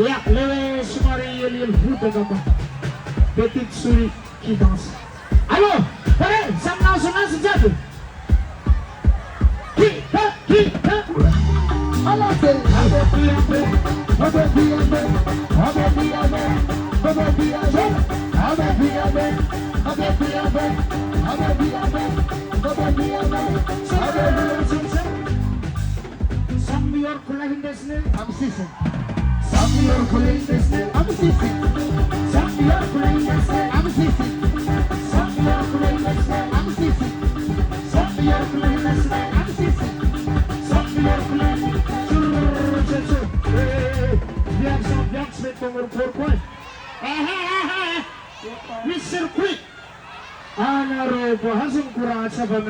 Ya, le somari il foot comme petite souris qui danse. Allô, allez, ça me lance jatuh. Sambiar kulahin desne, absisi. Sambiar kulahin desne, absisi. Sambiar kulahin desne, absisi. Sambiar kulahin desne, absisi. Sambiar kulahin desne, absisi. Sambiar kulahin chur. Viens se mettre dans le pourquoi. Le circuit. Ana ro bahasum kurang sabar